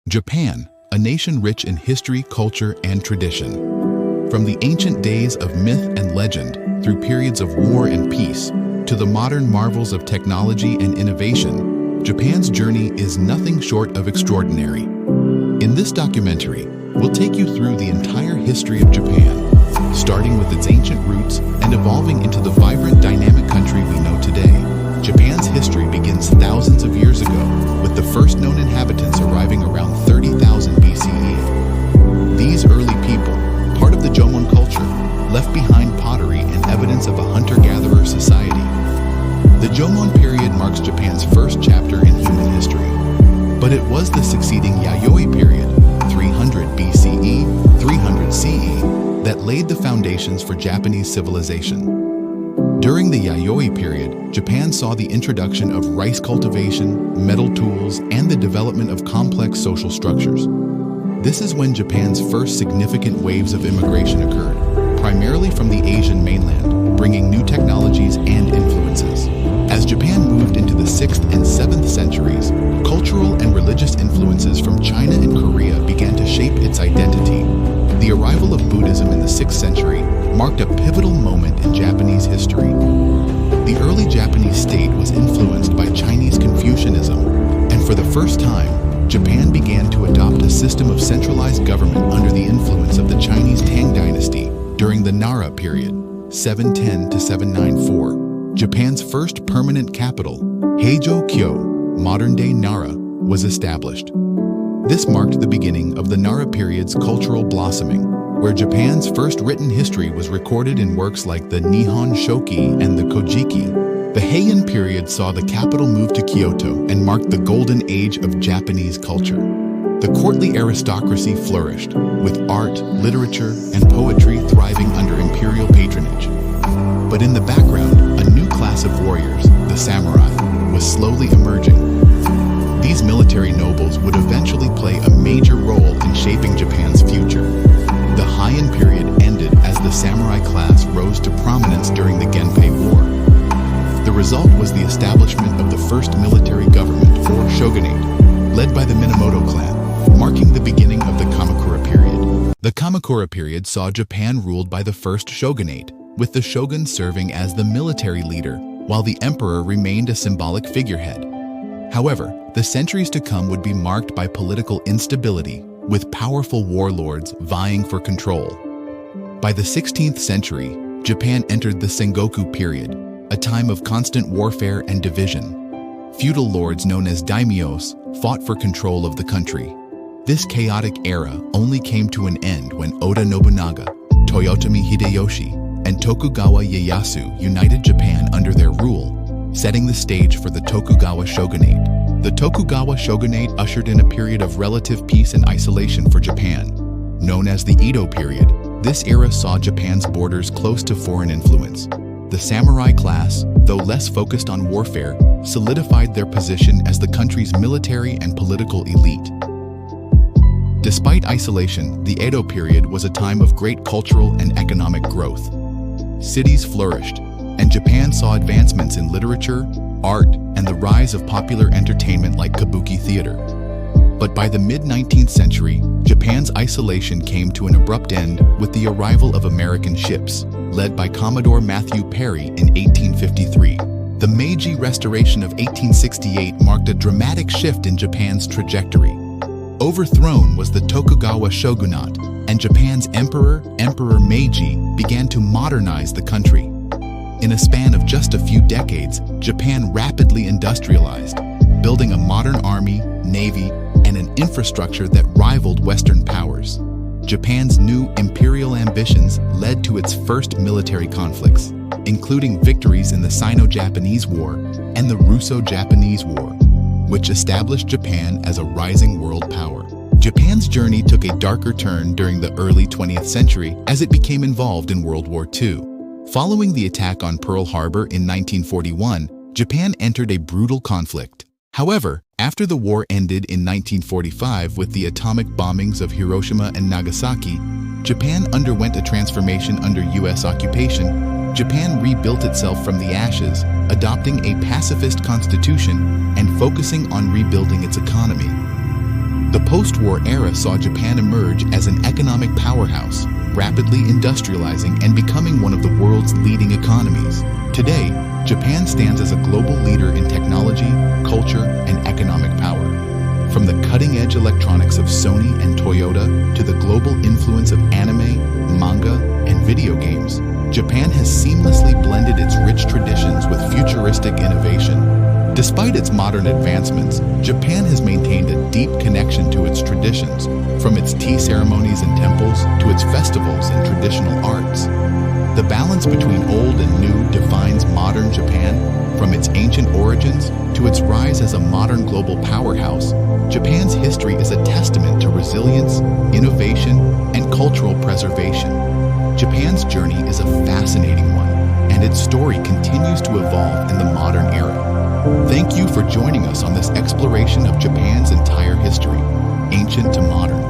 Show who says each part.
Speaker 1: Japan, a nation rich in history, culture, and tradition. From the ancient days of myth and legend, through periods of war and peace, to the modern marvels of technology and innovation, Japan's journey is nothing short of extraordinary. In this documentary, we'll take you through the entire history of Japan, starting with its ancient roots and evolving into the vibrant, dynamic country we know today. Japan's history begins thousands of years ago, with the first known inhabitants arriving around 30,000 BCE. These early people, part of the Jomon culture, left behind pottery and evidence of a hunter-gatherer society. The Jomon period marks Japan's first chapter in human history. But it was the succeeding Yayoi period, 300 BCE, 300 CE, that laid the foundations for Japanese civilization. During the Yayoi period, Japan saw the introduction of rice cultivation, metal tools, and the development of complex social structures. This is when Japan's first significant waves of immigration occurred, primarily from the Asian mainland, bringing new technologies and influences. As Japan moved into the 6th and 7th centuries, cultural and religious influences from China and Korea began to shape its identity. The arrival of Buddhism in the 6th century marked a pivotal moment in Japanese history. The early Japanese state was influenced by Chinese Confucianism, and for the first time, Japan began to adopt a system of centralized government under the influence of the Chinese Tang dynasty during the Nara period, 710 to 794. Japan's first permanent capital, Heijo-kyo, modern-day Nara, was established. This marked the beginning of the Nara period's cultural blossoming, where Japan's first written history was recorded in works like the Nihon Shoki and the Kojiki. The Heian period saw the capital move to Kyoto and marked the golden age of Japanese culture. The courtly aristocracy flourished, with art, literature, and poetry thriving under imperial patronage. But in the background, a new class of warriors, the samurai, was slowly emerging. These military nobles would eventually play a major role in shaping Japan's future. The Heian period ended as the samurai class rose to prominence during the Genpei War. The result was the establishment of the first military government, or shogunate, led by the Minamoto clan, marking the beginning of the Kamakura period. The Kamakura period saw Japan ruled by the first shogunate, with the shogun serving as the military leader, while the emperor remained a symbolic figurehead. However, the centuries to come would be marked by political instability, with powerful warlords vying for control. By the 16th century, Japan entered the Sengoku period, a time of constant warfare and division. Feudal lords known as daimyos fought for control of the country. This chaotic era only came to an end when Oda Nobunaga, Toyotomi Hideyoshi, and Tokugawa Ieyasu united Japan under their rule, setting the stage for the Tokugawa shogunate. The Tokugawa shogunate ushered in a period of relative peace and isolation for Japan. Known as the Edo period, this era saw Japan's borders close to foreign influence. The samurai class, though less focused on warfare, solidified their position as the country's military and political elite. Despite isolation, the Edo period was a time of great cultural and economic growth. Cities flourished, and Japan saw advancements in literature, art, and the rise of popular entertainment like kabuki theater. But by the mid-19th century, Japan's isolation came to an abrupt end with the arrival of American ships, led by Commodore Matthew Perry in 1853. The Meiji Restoration of 1868 marked a dramatic shift in Japan's trajectory. Overthrown was the Tokugawa shogunate, and Japan's Emperor Meiji began to modernize the country. In a span of just a few decades, Japan rapidly industrialized, building a modern army, navy, and an infrastructure that rivaled Western powers. Japan's new imperial ambitions led to its first military conflicts, including victories in the Sino-Japanese War and the Russo-Japanese War, which established Japan as a rising world power. Japan's journey took a darker turn during the early 20th century as it became involved in World War II. Following the attack on Pearl Harbor in 1941, Japan entered a brutal conflict. However, after the war ended in 1945 with the atomic bombings of Hiroshima and Nagasaki, Japan underwent a transformation under U.S. occupation. Japan rebuilt itself from the ashes, adopting a pacifist constitution and focusing on rebuilding its economy. The post-war era saw Japan emerge as an economic powerhouse, rapidly industrializing and becoming one of the world's leading economies. Today, Japan stands as a global leader in technology, culture, and economic power. From the cutting-edge electronics of Sony and Toyota to the global influence of anime, manga, and video games, Japan has seamlessly blended its rich traditions with futuristic innovation. Despite its modern advancements, Japan has maintained a deep connection to its traditions, from its tea ceremonies and temples to its festivals and traditional arts. The balance between old and new defines modern Japan. From its ancient origins to its rise as a modern global powerhouse, Japan's history is a testament to resilience, innovation, and cultural preservation. Japan's journey is a fascinating one, and its story continues to evolve in the modern era. Thank you for joining us on this exploration of Japan's entire history, ancient to modern.